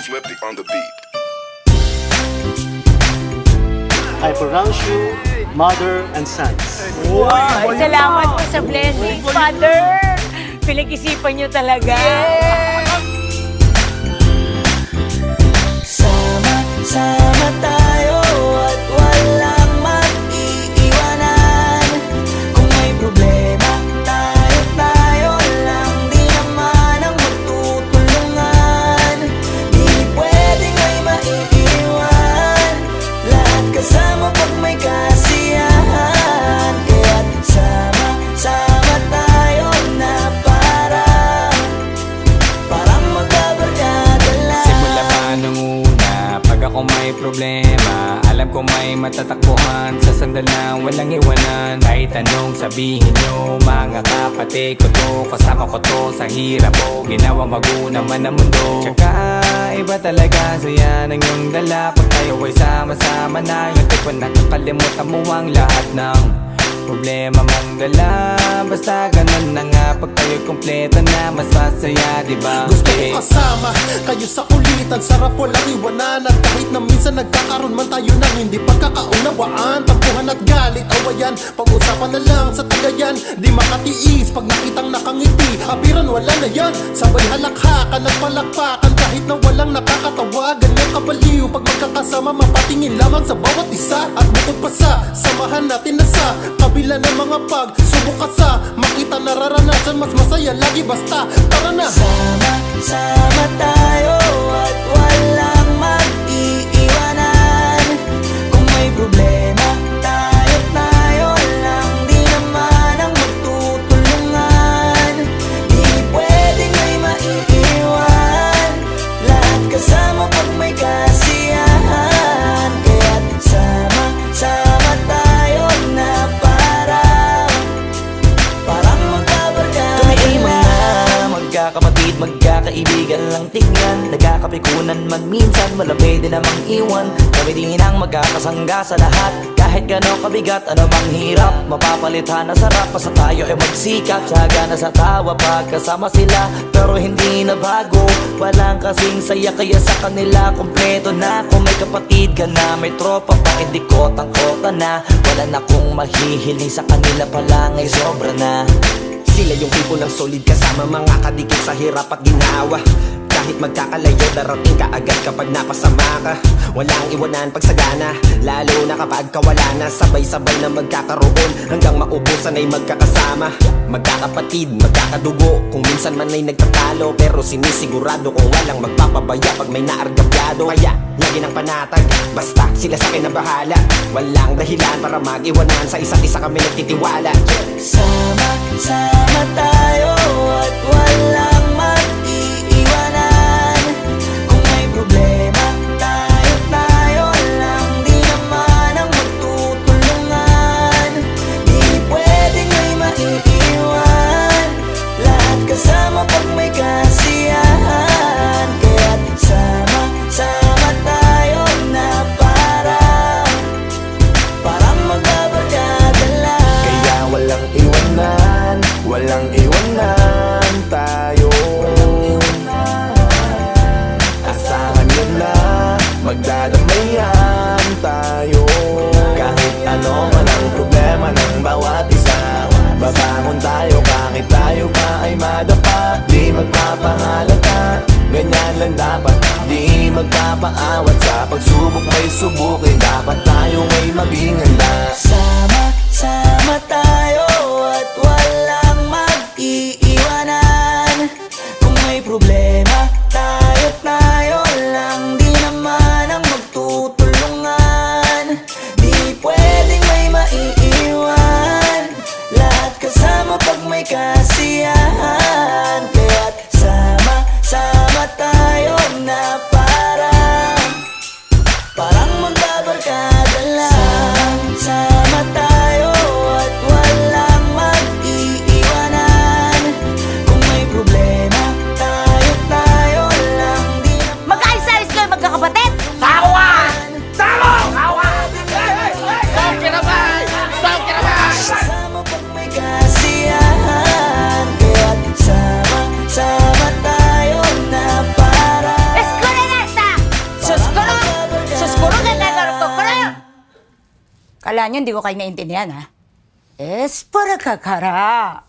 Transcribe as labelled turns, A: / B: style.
A: Swifty on the beat.
B: I pronounce you mother and sons.
C: Wow, salamat po sa blessings, Father. Pinag-isipan niyo talaga.
D: Sama tayo at walang mag-iiwanan. Kung may problema, tayo lang. Di naman ang magtutulungan. Di pwedeng may maiiwan. Lahat kasama pag may kasiyahan. Kaya't sama tayo na parang magkabarkada lang.
E: Simula pa nung una, pag ako may problema, alam ko may matatakbuhan. Sa sandal na walang iwanan. Kahit anong sabihin nyo, mga kapatid ko to, kasama ko to sa hirap ko, ginawa magunang man ang mundo. Tsaka iba talaga saya ng iyong dala. Pag tayo ay sama-sama na, yung tipo nakakalimutan mo ang lahat ng problema mong dala. Basta ganun na nga, pag tayo'y kompleto na, mas masaya, diba?
F: Gusto ko kasama kayo sa kulitan. Sarap walang iwanan. At kahit na minsan nagkakaroon man tayo ng hindi pagkakaunawaan, tampuhan at galit, awayan, pag-usapan na lang sa tagayan. Di makatiis pag nakitang nakangiti, apiran wala na yan. Sabay halakhakan at palakpakan kahit na walang nakakatawa. Ganyan kabaliw pag magkakasama, mapatingin lamang sa bawat isa. At bukod pa sa samahan natin na sa kabila ng mga pagsubok ka sa makita nararanasan, mas masaya lagi basta tara na.
D: Sama tayo at walang mag-iiwanan. Kung may problema, tayo lang. Di naman ang magtutulungan. Di pwedeng may maiiwan. Lahat kasama pag may kasiyahan. Kaya't sama tayo na parang magkabarkada. Kami ay mga magkakapatid, magkakaibigan lang tingnan. Nagkakapikunan man minsan, wala pwede namang iwan. Kami din ang magkakasangga sa lahat. Kahit gano'ng kabigat, ano bang hirap, mapapalitan na sarap. Basta tayo ay magsikap, sagana sa tawa pagkasama sila. Pero hindi na bago, walang kasing saya. Kaya sa kanila kompleto na. Kung may kapatid ka na, may tropa pa, hindi kotang-kota na. Wala na kong mahihiling sa kanila pa lang ay sobra na.
G: Sila yung tipo ng solid kasama, mga kadikit sa hirap at ginawa. Kahit magkakalayo, darating ka agad kapag napasama ka. Walang iwanan pag sagana, lalo na kapag kawala na. Sabay-sabay na magkakaroon hanggang maubusan ay magkakasama. Magkakapatid, magkakadugo, kung minsan man ay nagtatalo, pero sinisigurado kung walang magpapabaya pag may naargabyado. Kaya lagi ng panatag, basta sila sa akin na bahala. Walang dahilan para mag-iwanan, sa isa't isa kami nagtitiwala.
D: Sama tayo at walang mag-iiwanan. Kung may problema, tayo lang. Di naman ang magtutulungan. Di pwedeng may maiiwan. Lahat kasama pag may kasiyahan. Kaya't sama tayo na parang magkabarkada lang.
G: Kaya walang iwanan, walang iwanan tayo. Asahan nyo na, magdadamayan tayo. Kahit ano man ang problema ng bawat isa, babangon tayo kahit tayo pa ay madapa. Di magpapahalata, ganyan lang dapat. Di magpapaawat, sa pagsubok may subukin. Dapat tayo ay maging handa.
D: Sama tayo at walang mag-iiwanan. Kung may problema, tayo lang. Di naman ang magtutulungan. Di pwedeng may maiiwan. Lahat kasama pag may kasiyahan. Kaya't sama tayo na parang magkabarkada lang. Sama tayo at
C: Kala nyo hindi ko kayo naintindihan, ha? Es para kakara.